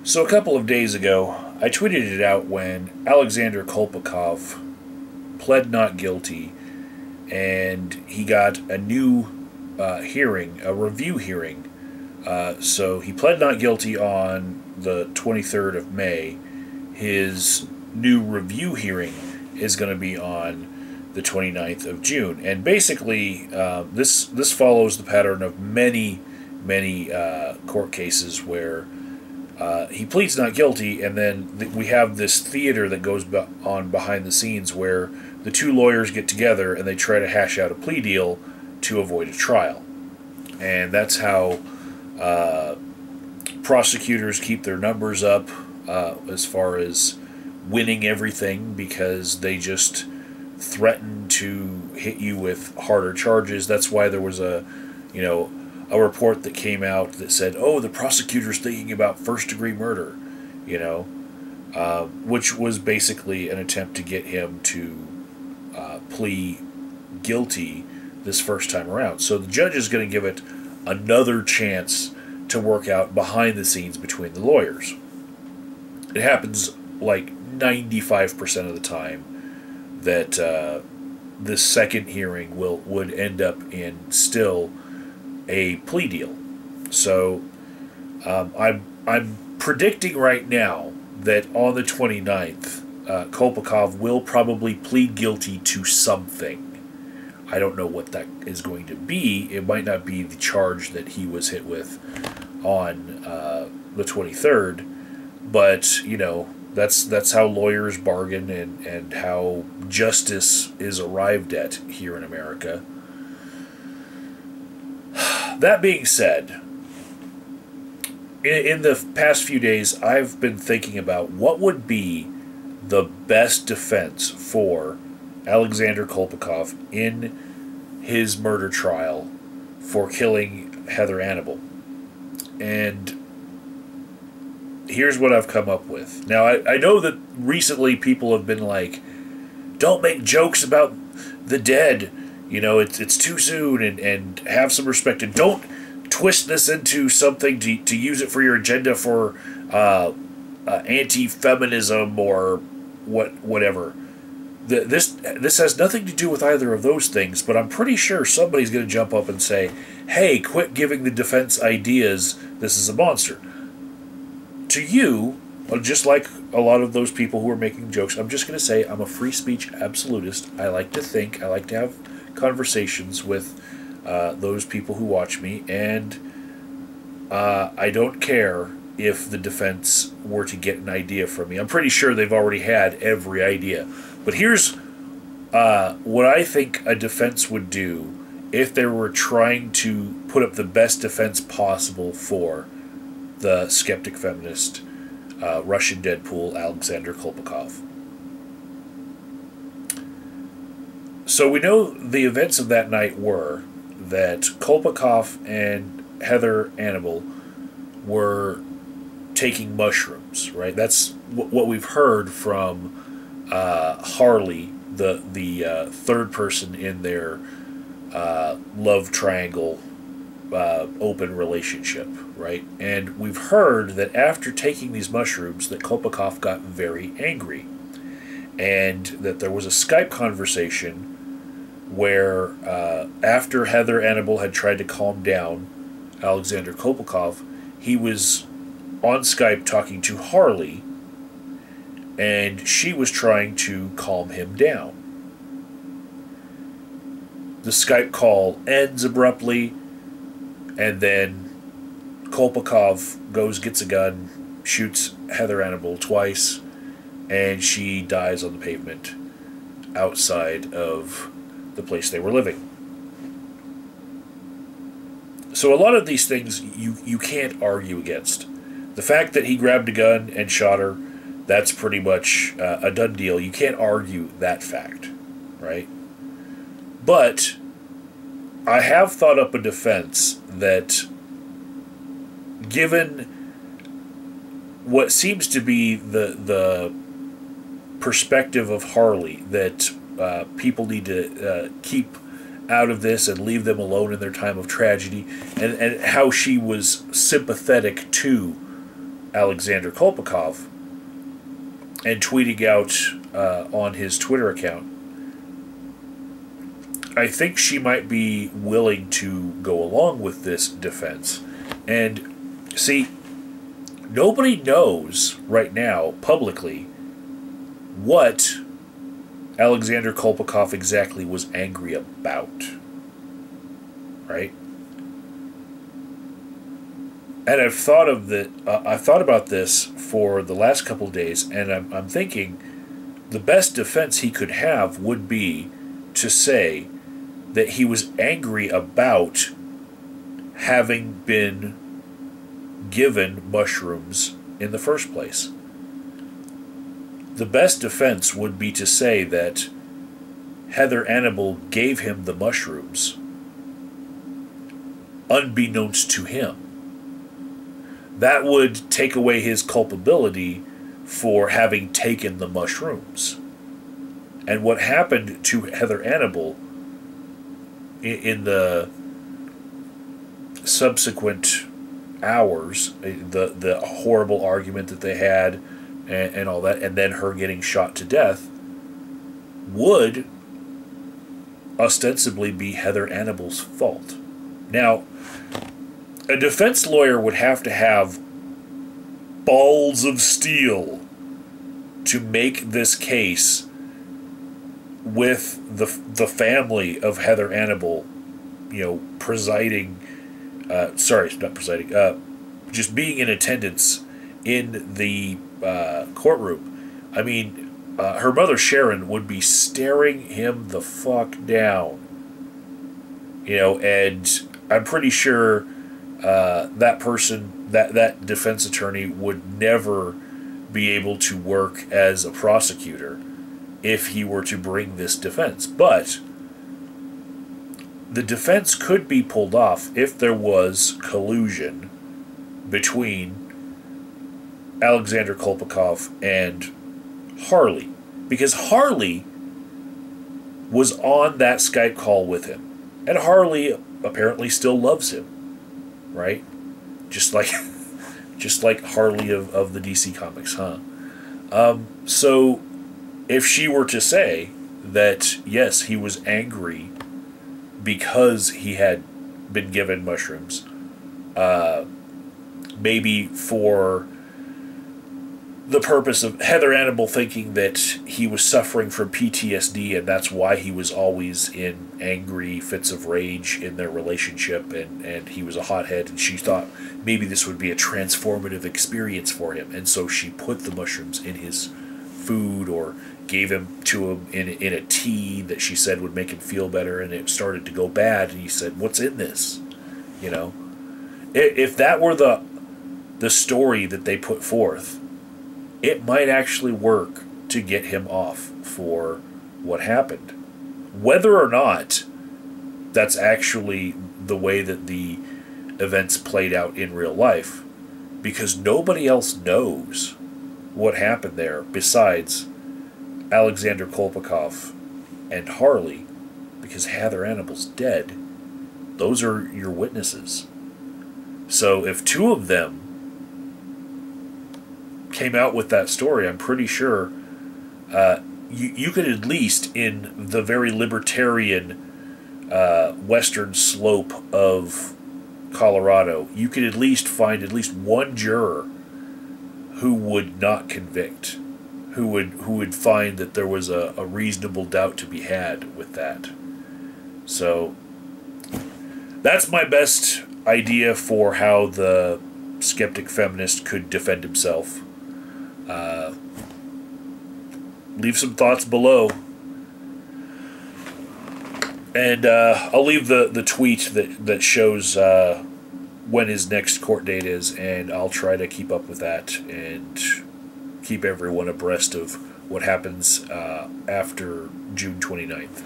So a couple of days ago, I tweeted it out when Alexander Kolpakov pled not guilty, and he got a new hearing, a review hearing. So he pled not guilty on the 23rd of May. His new review hearing is going to be on the 29th of June. And basically, this follows the pattern of many court cases where he pleads not guilty, and then we have this theater that goes on behind the scenes where the two lawyers get together and they try to hash out a plea deal to avoid a trial. And that's how prosecutors keep their numbers up as far as winning everything, because they just threaten to hit you with harder charges. That's why there was a report that came out that said, "Oh, the prosecutor's thinking about first-degree murder," which was basically an attempt to get him to plea guilty this first time around. So the judge is going to give it another chance to work out behind the scenes between the lawyers. It happens like 95% of the time that this second hearing would end up in still a plea deal. So I'm predicting right now that on the 29th, Kolpakov will probably plead guilty to something. I don't know what that is going to be. It might not be the charge that he was hit with on the 23rd, but that's how lawyers bargain, and how justice is arrived at here in America. That being said, in the past few days, I've been thinking about what would be the best defense for Alexander Kolpakov in his murder trial for killing Heather Annable. And here's what I've come up with. Now, I know that recently people have been like, don't make jokes about the dead. It's too soon, and have some respect. And don't twist this into something to use it for your agenda for anti-feminism or whatever. This has nothing to do with either of those things, but I'm pretty sure somebody's going to jump up and say, hey, quit giving the defense ideas, this is a monster. To you, just like a lot of those people who are making jokes, I'm just going to say I'm a free speech absolutist. I like to think, I like to have conversations with those people who watch me, and I don't care if the defense were to get an idea from me. I'm pretty sure they've already had every idea. But here's what I think a defense would do if they were trying to put up the best defense possible for the Skeptic Feminist, Russian Deadpool, Alexander Kolpakov. So we know the events of that night were that Kolpakov and Heather Annable were taking mushrooms, right? That's what we've heard from Harley, the third person in their love triangle open relationship, right? And we've heard that after taking these mushrooms that Kolpakov got very angry, and that there was a Skype conversation where after Heather Annable had tried to calm down Alexander Kolpakov, he was on Skype talking to Harley, and she was trying to calm him down. The Skype call ends abruptly, and then Kolpakov gets a gun, shoots Heather Annable twice, and she dies on the pavement outside of the place they were living. So a lot of these things you can't argue against. The fact that he grabbed a gun and shot her, that's pretty much a done deal. You can't argue that fact, right? But I have thought up a defense that, given what seems to be the perspective of Harley, that people need to keep out of this and leave them alone in their time of tragedy, and how she was sympathetic to Alexander Kolpakov and tweeting out on his Twitter account, I think she might be willing to go along with this defense. And see, nobody knows right now publicly what Alexander Kolpakov exactly was angry about. Right? And I've thought about this for the last couple of days, and I'm thinking the best defense he could have would be to say that he was angry about having been given mushrooms in the first place. The best defense would be to say that Heather Annable gave him the mushrooms unbeknownst to him. That would take away his culpability for having taken the mushrooms. And what happened to Heather Annable in the subsequent hours, the horrible argument that they had and all that, and then her getting shot to death, would ostensibly be Heather Annable's fault. Now, a defense lawyer would have to have balls of steel to make this case with the family of Heather Annable, presiding, just being in attendance in the courtroom. I mean, her mother Sharon would be staring him the fuck down. And I'm pretty sure that person, that defense attorney, would never be able to work as a prosecutor if he were to bring this defense. But the defense could be pulled off if there was collusion between Alexander Kolpakov and Harley. Because Harley was on that Skype call with him. And Harley apparently still loves him. Right? Just like Harley of the DC Comics, huh? So if she were to say that, yes, he was angry because he had been given mushrooms, maybe for the purpose of Heather Annable thinking that he was suffering from PTSD and that's why he was always in angry fits of rage in their relationship, and he was a hothead, and she thought maybe this would be a transformative experience for him, and so she put the mushrooms in his food or gave him to him in a tea that she said would make him feel better, and it started to go bad, and he said, "What's in this?" If that were the story that they put forth, it might actually work to get him off for what happened. Whether or not that's actually the way that the events played out in real life, because nobody else knows what happened there besides Alexander Kolpakov and Harley, because Heather Annable's dead. Those are your witnesses. So if two of them came out with that story, I'm pretty sure you could at least, in the very libertarian western slope of Colorado, you could at least find at least one juror who would not convict, who would find that there was a reasonable doubt to be had with that. So that's my best idea for how the Skeptic Feminist could defend himself. Leave some thoughts below. And I'll leave the tweet that shows when his next court date is, and I'll try to keep up with that and keep everyone abreast of what happens after June 29th.